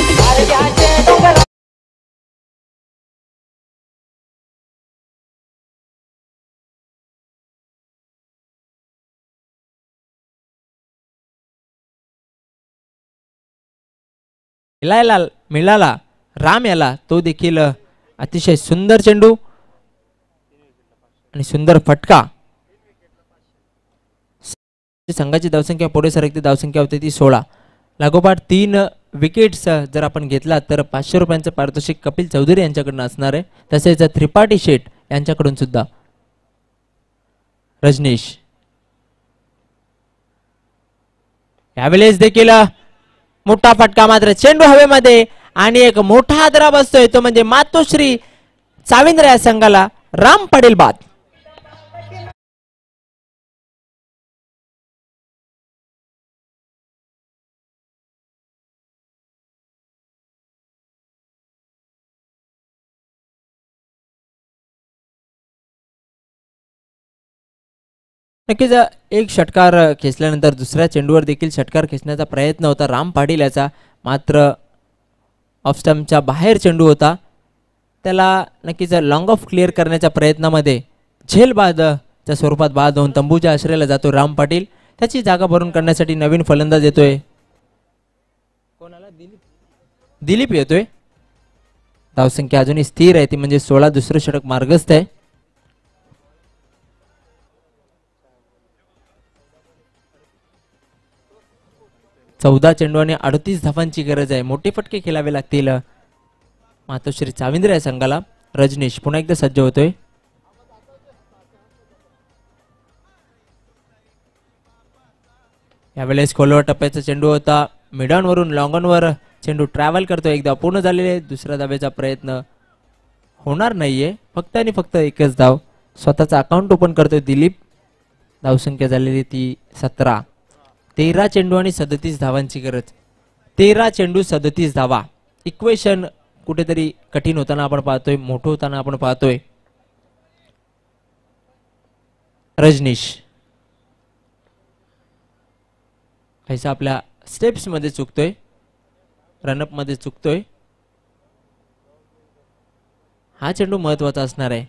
मिळाला राम याला, तो देखील अतिशय सुंदर चेंडू आणि सुंदर फटका. संघाची धावसंख्या पुढे सरकते. धावसंख्या होती ती 16. लागोपाठ 3 विकेट्स जर आपण घेतला तर 500 रुपयांचं पारितोषिक कपिल चौधरी यांच्याकडून असणार आहे. तसेच त्रिपाठी शेठ यांच्याकडून सुद्धा. रजनीश यावेळेस देखील मोठा फटका, मात्र चेंडू हवेमध्ये आणि एक मोठा हादरा बसतोय तो म्हणजे मातोश्री चाविंद्र या संघाला. राम पडेल बाद. नक्कीच एक षटकार खेचल्यानंतर दुसऱ्या चेंडूवर देखील षटकार खेचण्याचा प्रयत्न होता राम पाटील याचा, मात्र ऑफ स्टंपच्या बाहेर चेंडू होता. त्याला नक्कीच लॉंग ऑफ क्लिअर करण्याच्या प्रयत्नामध्ये झेल बादच्या स्वरूपात बाद होऊन तंबूच्या आश्रयाला जातो राम पाटील. त्याची जागा भरून करण्यासाठी नवीन फलंदाज येतोय. कोणाला? दिलीप येतोय. धावसंख्या अजूनही स्थिर आहे, ती म्हणजे 16. दुसरं षटक मार्गस्थ आहे. चौदा चेंडू आणि 38 धावांची गरज आहे. मोठे फटके खेळावे लागतील मातोश्री चाविंद्र या संघाला. रजनीश पुन्हा एकदा सज्ज होतोय. यावेळेस खोलवर टप्प्याचा चेंडू होता. मिडॉन वरून लॉंगॉन वर चेंडू ट्रॅव्हल करतोय. एकदा पूर्ण झालेले. दुसऱ्या धावेचा प्रयत्न होणार नाहीये. फक्त आणि फक्त एकच धाव. स्वतःचा अकाउंट ओपन करतोय दिलीप. धावसंख्या झालेली ती 17. 13 चेंडू आणि 37 धावांची गरज. 13 चेंडू 37 धावा. इक्वेशन कुठेतरी कठीण होताना आपण पाहतोय, मोठं होताना आपण पाहतोय. रजनीश काहीसा आपल्या स्टेप्स मध्ये चुकतोय, रनअप मध्ये चुकतोय. हा चेंडू महत्वाचा असणार आहे.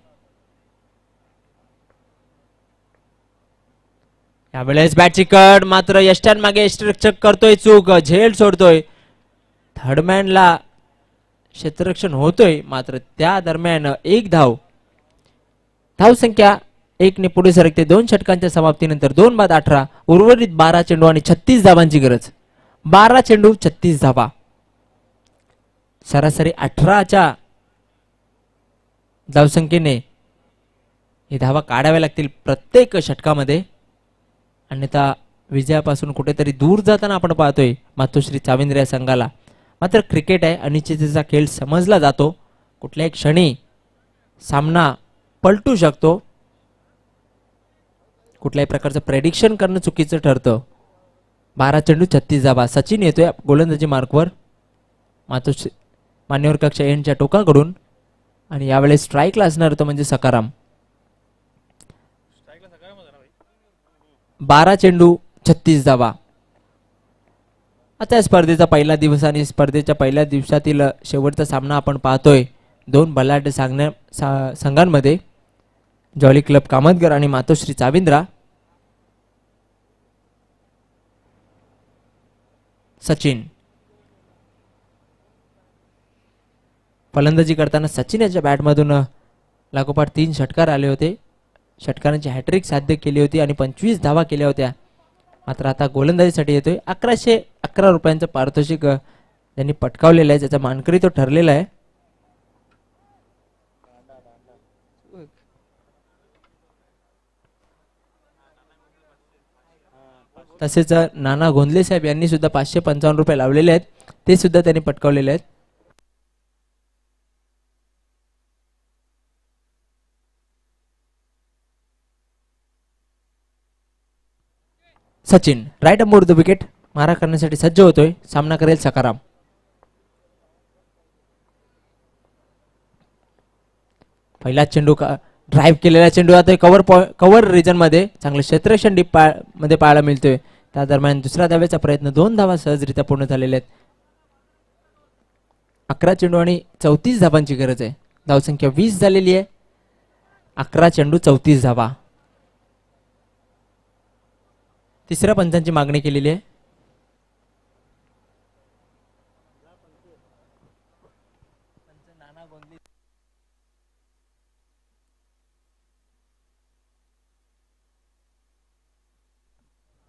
यावेळेस बॅटची कट. मात्र यष्टान मागे यष्टरक्षक करतोय चूक. झेल सोडतोय. थर्डमॅनला क्षेत्ररक्षण होतोय, मात्र त्या दरम्यान एक धाव. धावसंख्या 1 ने पुढे सरकते. 2 षटकांच्या समाप्तीनंतर 2 बाद 18. उर्वरित 12 चेंडू आणि 36 धावांची गरज. 12 चेंडू 36 धावा. सरासरी 18च्या धावसंख्येने ही धावा काढाव्या लागतील प्रत्येक षटकामध्ये, अन्यथा विजयापासून कुठेतरी दूर जाताना आपण पाहतोय मातोश्री चाविंद्र या संघाला. मात्र क्रिकेट आहे, अनिश्चिततेचा खेळ समजला जातो. कुठल्याही क्षणी सामना पलटू शकतो. कुठल्याही प्रकारचं प्रेडिक्शन करणं चुकीचं ठरतं. 12 चेंडू 36 धावा. सचिन येतोय गोलंदाजी मार्कवर मातोश्री मान्यवर कक्ष यांच्या टोकाकडून. आणि यावेळेस स्ट्राईकला असणार होतं म्हणजे सकाराम. 12 चेंडू 36 धावा. आता स्पर्धेचा पहिला दिवस आणि स्पर्धेच्या पहिल्या दिवसातील शेवटचा सामना आपण पाहतोय. 2 बलाढ्य संघांमध्ये जॉली क्लब कामतगर आणि मातोश्री चाविंद्रा. सचिन फलंदाजी करताना सचिन याच्या बॅटमधून लागोपाठ 3 षटकार आले होते. षटकारांची हॅट्रिक साध्य केली होती आणि 25 धावा केल्या होत्या. मात्र आता गोलंदाजीसाठी येतोय. 1111 रुपयांचं पारितोषिक त्यांनी पटकावलेलं आहे, ज्याचा मानकरी तो ठरलेला आहे. तसेच नाना गोंदले साहेब यांनी सुद्धा 555 रुपये लावलेले आहेत, ते सुद्धा त्यांनी पटकावलेले आहेत. सचिन राईट मोड द विकेट मारा करण्यासाठी सज्ज होतोय. सामना करेल सकाराम. पहिला चेंडू ड्राईव्ह केलेला चेंडू आता कव्हर रिजन मध्ये चांगलं क्षेत्ररक्षण डीप मध्ये पाहायला मिळतोय. त्या दरम्यान दुसऱ्या धावेचा प्रयत्न 2 धावा सहजरित्या पूर्ण झालेल्या आहेत. 11 चेंडू आणि 34 धावांची गरज आहे. धावसंख्या 20 झालेली आहे. 11 चेंडू 34 धावा. तिसऱ्या पंचांची मागणी केलेली आहे.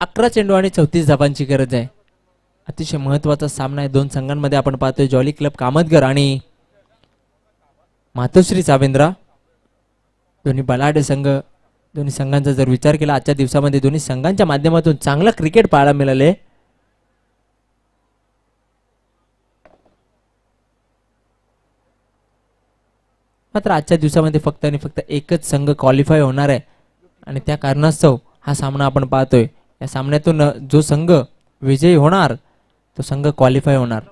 अकरा चेंडू आणि 34 धावांची गरज आहे. अतिशय महत्वाचा सामना आहे 2 संघांमध्ये. आपण पाहतोय जॉली क्लब कामतगर आणि मातोश्री चाविंद्रा. दोन्ही बलाढ्य संघ. दोन्ही संघांचा जर विचार केला आजच्या दिवसामध्ये दोन्ही संघांच्या माध्यमातून चांगला क्रिकेट पाहायला मिळाले. मात्र आजच्या दिवसामध्ये फक्त आणि फक्त एकच संघ क्वालिफाय होणार आहे आणि त्या कारणास्तव हा सामना आपण पाहतोय. या सामन्यातून जो संघ विजयी होणार तो संघ क्वालिफाय होणार.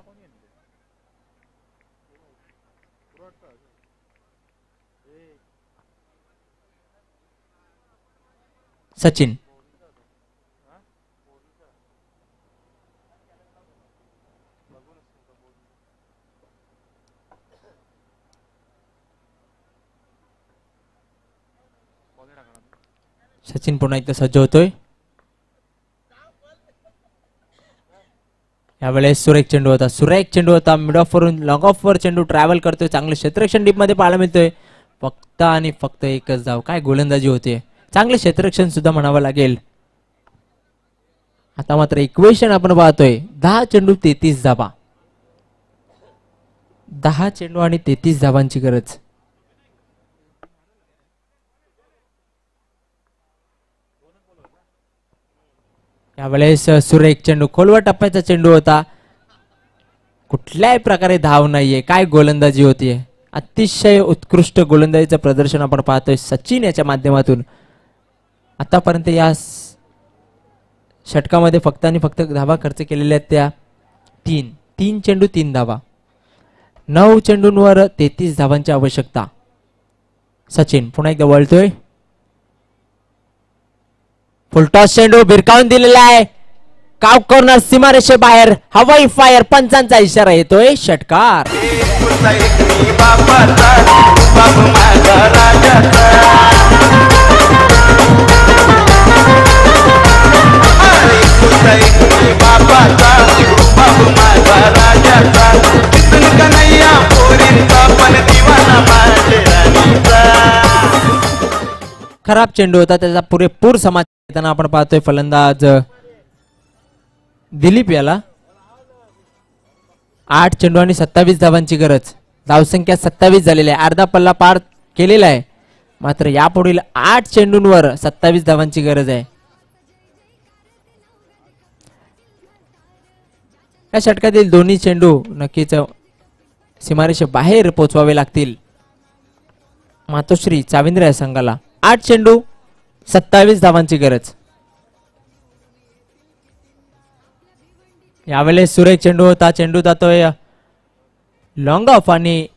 सचिन सचिन पुन्हा एकदा सज्ज होतोय. यावेळेस सुरेख चेंडू होता मिड ऑफ वरून लॉंग ऑफ वर चेंडू ट्रॅव्हल करतोय. चांगलं क्षेत्ररक्षण डीप मध्ये पाहायला मिळतोय. फक्त आणि फक्त एकच धाव. काय गोलंदाजी होते. चांगले क्षेत्ररक्षण सुद्धा म्हणावं लागेल. आता मात्र इक्वेशन आपण पाहतोय 10 चेंडू 33 धावा. 10 चेंडू आणि 33 धावांची गरज. यावेळेस सुरेख चेंडू खोलवर टप्प्याचा चेंडू होता. कुठल्याही प्रकारे धाव नाहीये. काय गोलंदाजी होतीये. अतिशय उत्कृष्ट गोलंदाजीचं प्रदर्शन आपण पाहतोय सचिन याच्या माध्यमातून. आतापर्यंत या षटकामध्ये फक्त आणि फक्त धावा खर्च केलेल्या आहेत त्या 3 चेंडू 3 धावा. 9 चेंडूंवर 33 धावांची आवश्यकता. सचिन पुन्हा एकदा वळतोय. फुलटॉस चेंडू भिरकावून दिलेला आहे. काव कॉर्नर सीमारेषे बाहेर. हवाई फायर. पंचांचा इशारा येतोय. षटकार. खराब चेंडू होता. त्याचा पुरेपूर समाज येताना आपण पाहतोय फलंदाज दिलीप याला. 8 चेंडू आणि 27 धावांची गरज. धावसंख्या 27 झालेली आहे. अर्धा पल्ला पार केलेला आहे. मात्र यापुढील 8 चेंडूंवर 27 धावांची गरज आहे. या षटकातील दोन्ही चेंडू नक्कीच सीमारेषे बाहेर पोहोचवावे लागतील मातोश्री चाविंद्र या संघाला. 8 चेंडू 27 धावांची गरज. यावेळेस सुरेख चेंडू होता. चेंडू जातोय लॉंग ऑफ आणि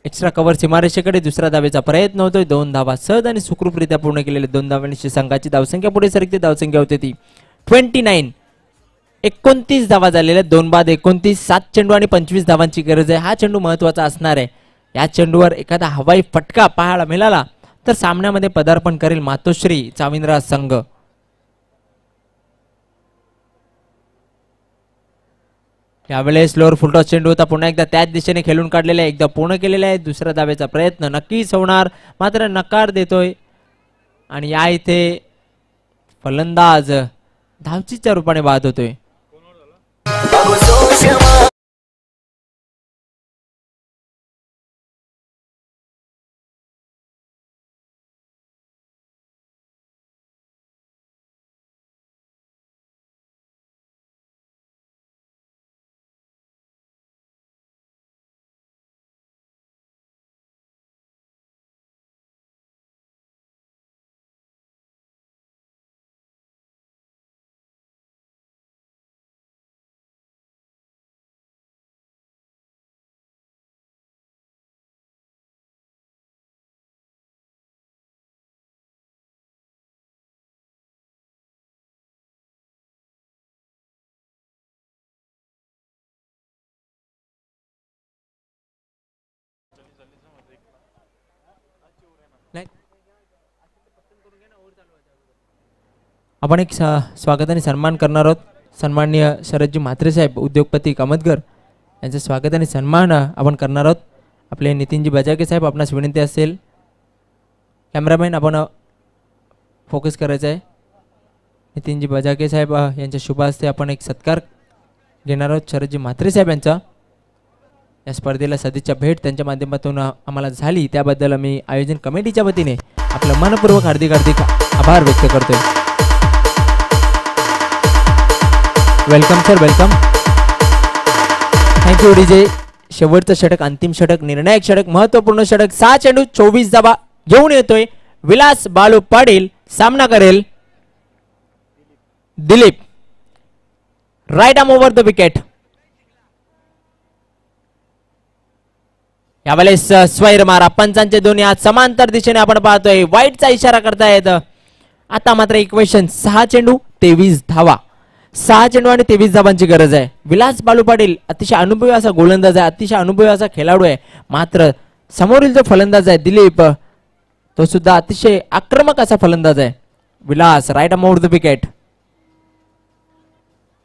एक्स्ट्रा कव्हर सीमारेषेकडे. दुसऱ्या धावेचा प्रयत्न होतोय. 2 धावा सहज आणि सुखरूपरित्या पूर्ण केलेल्या 2 धावांची संघाची धावसंख्या पुढे सरकते. धावसंख्या होते ती 29. 29 धावा झालेल्या. 2 बाद 29. 7 चेंडू आणि 25 धावांची गरज आहे. हा चेंडू महत्वाचा असणार आहे. या चेंडूवर एखादा हवाई फटका पाहायला मिळाला तर सामन्यामध्ये पदार्पण करेल मातोश्री चाविंद्रा संघ. यावेळेस स्लोअर फुलटॉस चेंडू होता. पुन्हा एकदा त्याच दिशेने खेळून काढलेला आहे. एकदा पूर्ण केलेला आहे. दुसऱ्या धावेचा प्रयत्न नक्कीच होणार. मात्र नकार देतोय. आणि या इथे फलंदाज धावचीच्या रूपाने बाद होतोय. आपण एक स्वागत आणि सन्मान करणार आहोत. सन्माननीय शरदजी म्हात्रे साहेब उद्योगपती कामतगर यांचे स्वागत आणि सन्मान आपण करणार आहोत. आपले नितीनजी बजाके साहेब आपणास विनंती असेल कॅमेरामॅन आपण फोकस करायचा आहे. नितीनजी बजाके साहेब यांच्या शुभ हस्ते आपण एक सत्कार घेणार आहोत. शरदजी म्हात्रे साहेब यांचा या स्पर्धेला सदिच्छा भेट त्यांच्या माध्यमातून आम्हाला झाली त्याबद्दल मी आयोजन कमिटीच्या वतीने आपलं मनपूर्वक हार्दिक आभार व्यक्त करतोय. Welcome sir, welcome. Thank you DJ. शेवटचं षटक, अंतिम षटक, निर्णायक षटक, महत्वपूर्ण षटक. 6 चेंडू 24 धावा घेऊन येतोय विलास बालू पाटील. सामना करेल Dilip. Right arm over the wicket. यावेळेस स्वैर मारा. पंचांचे दोन्ही हात समांतर दिशेने आपण पाहतोय. वाईटचा इशारा करतायत. आता मात्र इक्वेशन 6 चेंडू 23 धावा. 6 चेंडू आणि 23 धावांची गरज आहे. विलास बालू पाटील अतिशय अनुभवी असा गोलंदाज आहे, अतिशय अनुभवी असा खेळाडू आहे. मात्र समोरील जो फलंदाज आहे दिलीप तो सुद्धा अतिशय आक्रमक असा फलंदाज आहे. विलास राईट अमाउंट द विकेट.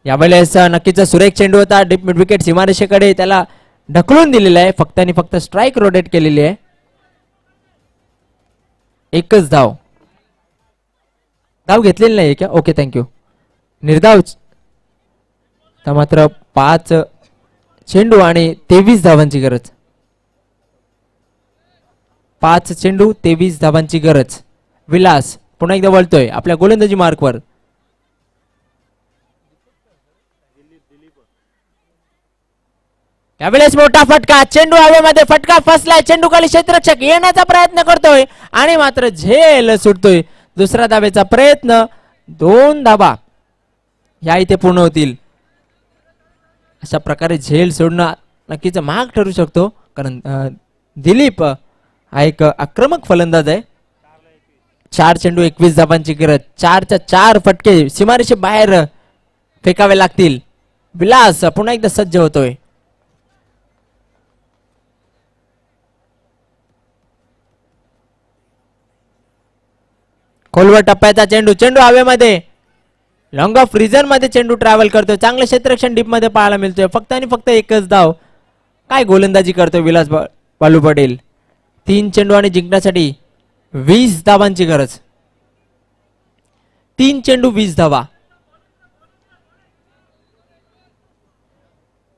यावेळेस नक्कीच सुरेख चेंडू होता. डीप मिड विकेट सीमारेषेकडे त्याला ढकलून दिलेला आहे. फक्त आणि फक्त स्ट्राईक रोटेट केलेली आहे. एकच धाव. धाव घेतलेली नाही का? Okay thank you. निर्धाव तर मात्र 5 चेंडू आणि 23 धावांची गरज. 5 चेंडू 23 धावांची गरज. विलास पुन्हा एकदा वळतोय आपल्या गोलंदाजी मार्कवर. यावेळेस मोठा फटका. चेंडू हवेमध्ये फटका फसलाय. चेंडू खाली क्षेत्ररक्षक येण्याचा प्रयत्न करतोय आणि मात्र झेल सुटतोय. दुसऱ्या धावेचा प्रयत्न. 2 धावा ह्या इथे पूर्ण होतील. अशा प्रकारे झेल सोडणं नक्कीच महाग ठरू शकतो. कारण दिलीप हा एक आक्रमक फलंदाज आहे. 4 चेंडू 21 धावांची गरज. 4च्या 4 फटके सीमारेषे बाहेर फेकावे लागतील. विलास पुन्हा एकदा सज्ज होतोय. खोलवर टप्प्याचा चेंडू. चेंडू हवेमध्ये. लॉंग ऑफ रिझन मध्ये चेंडू ट्रॅव्हल करतोय. चांगलं क्षेत्ररक्षण डीप मध्ये पाहायला मिळतोय. फक्त आणि फक्त एकच धाव. काय गोलंदाजी करतोय विलास बालू पटेल. 3 चेंडू आणि जिंकण्यासाठी 20 धावांची गरज. 3 चेंडू 20 धावा.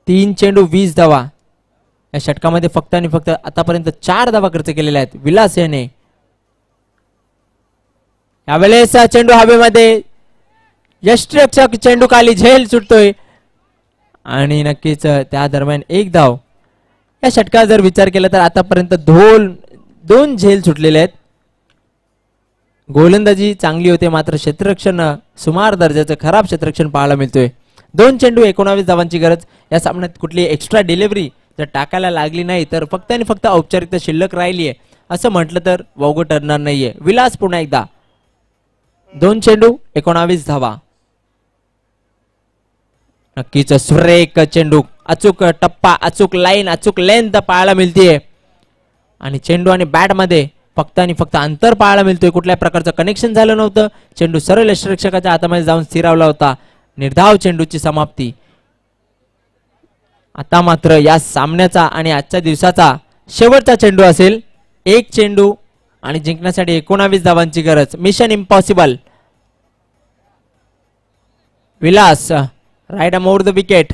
3 चेंडू 20 धावा. या षटकामध्ये फक्त आणि फक्त आतापर्यंत 4 धावा खर्च केलेल्या आहेत विलास याने. यावेळेस चेंडू हवेमध्ये. यष्टिरक्षक चेंडू खाली. झेल सुटतोय आणि नक्कीच त्या दरम्यान 1 धाव. या षटकात जर विचार केला तर आतापर्यंत 2 झेल सुटलेले आहेत. गोलंदाजी चांगली होते मात्र क्षेत्ररक्षण सुमार दर्जाचं खराब क्षेत्ररक्षण पाहायला मिळतोय. 2 चेंडू 19 धावांची गरज. या सामन्यात कुठली एक्स्ट्रा डिलिव्हरी जर टाकायला लागली नाही तर फक्त आणि फक्त औपचारिकता शिल्लक राहिली आहे असं म्हटलं तर वावगं ठरणार नाहीये. विलास पुन्हा एकदा. 2 चेंडू 19 धावा. नक्कीच सुरेख चेंडू. अचूक टप्पा, अचूक लाईन, अचूक लेंथ पाहायला मिळतीये आणि चेंडू आणि बॅट मध्ये फक्त आणि फक्त अंतर पाहायला मिळतोय. कुठल्या प्रकारचं कनेक्शन झालं नव्हतं. चेंडू सरळ यष्टिरक्षकाच्या हातामध्ये जाऊन स्थिरावला होता. निर्धाव चेंडूची समाप्ती. आता मात्र या सामन्याचा आणि आजच्या दिवसाचा शेवटचा चेंडू असेल. 1 चेंडू आणि जिंकण्यासाठी 19 धावांची गरज. Mission impossible. विलास राईट अमाउंट द विकेट.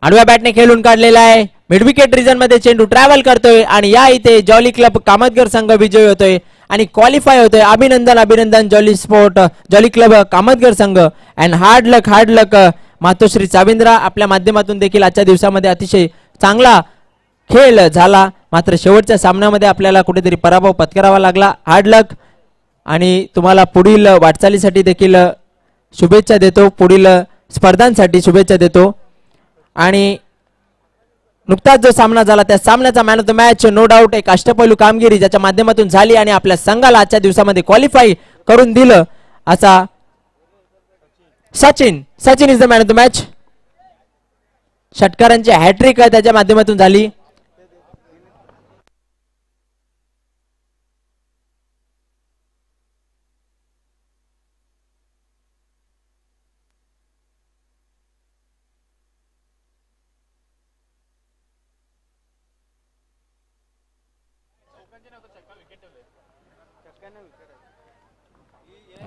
आडव्या बॅटने खेळून काढलेला आहे. मिड विकेट रिजन मध्ये चेंडू ट्रॅव्हल करतोय आणि या इथे जॉली क्लब कामतगर संघ विजयी होतोय आणि क्वालिफाय होतोय. अभिनंदन अभिनंदन जॉली क्लब कामतगर संघ. अँड हार्ड लक मातोश्री चाविंद्रा. आपल्या माध्यमातून देखील आजच्या दिवसामध्ये अतिशय चांगला खेळ झाला मात्र शेवटच्या सामन्यामध्ये आपल्याला कुठेतरी पराभव पत्करावा लागला. हार्ड लक आणि तुम्हाला पुढील वाटचालीसाठी देखील शुभेच्छा देतो. पुढील स्पर्धांसाठी शुभेच्छा देतो. आणि नुकताच जो सामना झाला त्या सामन्याचा man of the match no doubt एक अष्टपैलू कामगिरी ज्याच्या माध्यमातून झाली आणि आपल्या संघाला आजच्या दिवसामध्ये क्वालिफाय करून दिलं असा Sachin is the man of the match. षटकारांची हॅट्रिक त्याच्या माध्यमातून झाली.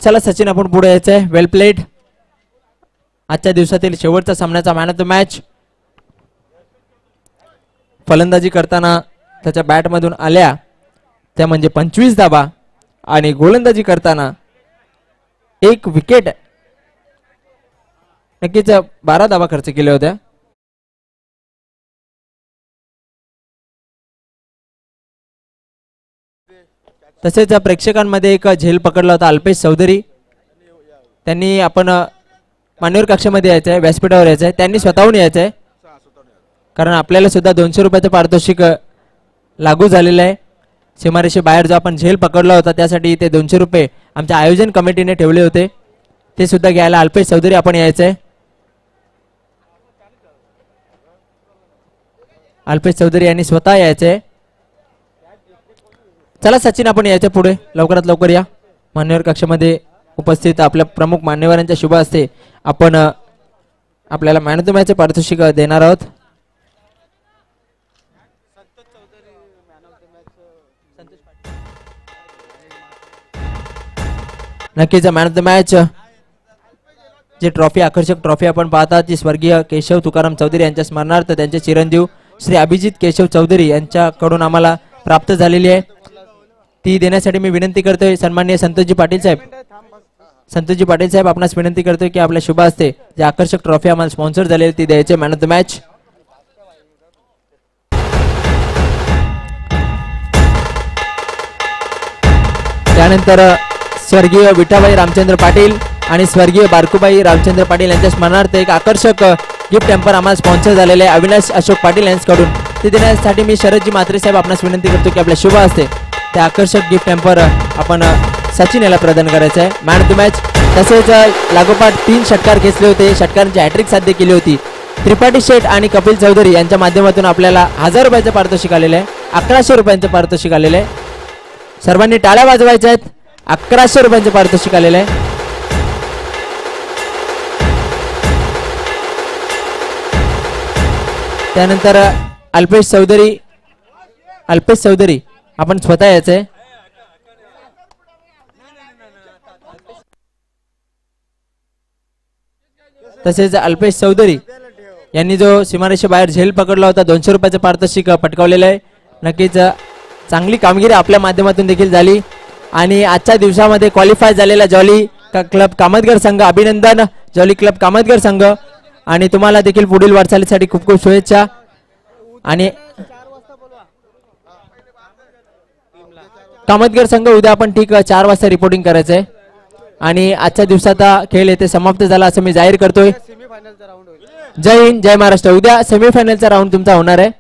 चला सचिन आपण पुढे यायचंय. Well played. आजच्या दिवसातील शेवटचा सामन्याचा मॅन ऑफ द मॅच. फलंदाजी करताना त्याच्या बॅट मधून आल्या त्या म्हणजे 25 धावा आणि गोलंदाजी करताना 1 विकेट. नक्कीच 12 धावा खर्च केल्या होत्या. तसेच प्रेक्षकांमध्ये एक झेल पकडला होता अल्पेश चौधरी. त्यांनी आपण मान्यवर कक्षामध्ये यायचं आहे, व्यासपीठावर यायचं आहे. त्यांनी स्वतःहून यायचं आहे कारण आपल्याला सुद्धा 200 रुपयाचं पारितोषिक लागू झालेलं आहे. सीमारेषे बाहेर जो आपण झेल पकडला होता त्यासाठी ते 200 रुपये आमच्या आयोजन कमिटीने ठेवले होते ते सुद्धा घ्यायला अल्पेश चौधरी आपण यायचं आहे. अल्पेश चौधरी यांनी स्वतः यायचं आहे. चला सचिन, आपण याच्या पुढे लवकरात लवकर या. मान्यवर कक्षामध्ये उपस्थित आपल्या प्रमुख मान्यवरांच्या शुभ हस्ते आपण आपल्याला मॅन ऑफ द मॅच पारितोषिक देणार आहोत. नक्कीच मॅन ऑफ द मॅच जी ट्रॉफी, आकर्षक ट्रॉफी आपण पाहता ती स्वर्गीय केशव तुकाराम चौधरी यांच्या स्मरणार्थ त्यांचे चिरंजीव श्री अभिजित केशव चौधरी यांच्याकडून आम्हाला प्राप्त झालेली आहे. ती देण्यासाठी मी विनंती करतोय सन्माननीय संतोषजी पाटील साहेब. संतोषजी पाटील साहेब, आपणास विनंती करतोय की आपल्या शुभ हस्ते जे आकर्षक ट्रॉफी आम्हाला स्पॉन्सर झालेली ती द्यायचे मॅन ऑफ द मॅच. त्यानंतर स्वर्गीय विठाबाई रामचंद्र पाटील आणि स्वर्गीय बारकुबाई रामचंद्र पाटील यांच्या स्मरणार्थ एक आकर्षक गिफ्ट हॅम्पर आम्हाला स्पॉन्सर झालेले आहे अविनाश अशोक पाटील यांच्याकडून. ते देण्यासाठी मी शरदजी म्हात्रे साहेब आपणास विनंती करतो की आपल्या शुभ हस्ते ते आकर्षक गिफ्ट हॅम्पर आपण सचिन याला प्रदान करायचं आहे मॅन ऑफ द मॅच. तसेच लागोपाठ 3 षटकार खेचले होते, षटकारांची हॅट्रिक साध्य केली होती. त्रिपाठी शेठ आणि कपिल चौधरी यांच्या माध्यमातून आपल्याला 1000 रुपयाचं पारितोषिक आलेलं आहे, 1100 रुपयांचं पारितोषिक आलेलं आहे. सर्वांनी टाळ्या वाजवायच्या आहेत. 1100 रुपयांचं पारितोषिक आलेलं आहे. त्यानंतर अल्पेश चौधरी आपण स्वतः यायचंय. तसेच अल्पेश चौधरी यांनी जो सीमारेषेबाहेर झेल पकडला होता 200 रुपयाचं पारितोषिक पटकावलेलं आहे. नक्कीच चांगली कामगिरी आपल्या माध्यमातून देखील झाली आणि आजच्या दिवसामध्ये क्वालिफाय झालेला जॉली क्लब कामतगर संघ, अभिनंदन जॉली क्लब कामतगर संघ. आणि तुम्हाला देखील पुढील वाटचालीसाठी खूप खूप शुभेच्छा. आणि कामतगर संघ उद्या आपण ठीक 4 वाजता रिपोर्टिंग करायचंय आणि आजच्या दिवसाचा खेळ येथे समाप्त झाला असं मी जाहीर करतोय. जय हिंद, जय महाराष्ट्र. उद्या सेमीफायनलचा राऊंड तुमचा होणार आहे.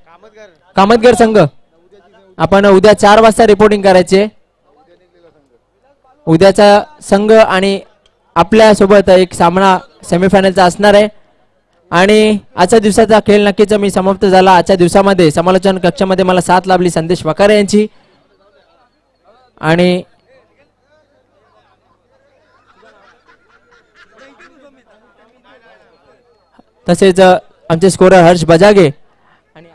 कामतगर संघ आपण उद्या 4 वाजता रिपोर्टिंग करायचे. उद्याचा संघ आणि आपल्या सोबत एक सामना सेमीफायनलचा असणार आहे. आणि आजच्या दिवसाचा खेळ नक्कीच मी समाप्त झाला. आजच्या दिवसामध्ये समालोचन कक्षामध्ये मला साथ लाभली संदेश वकारे यांची आणि तसेच आमचे स्कोरर हर्ष बजागे आणि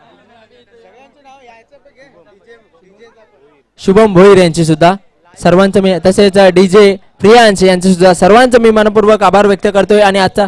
शुभम भोईर यांची सुद्धा सर्वांचं मी, तसेच डीजे प्रियांश यांचे सुद्धा सर्वांचं मी मनपूर्वक आभार व्यक्त करतोय. आणि आजचा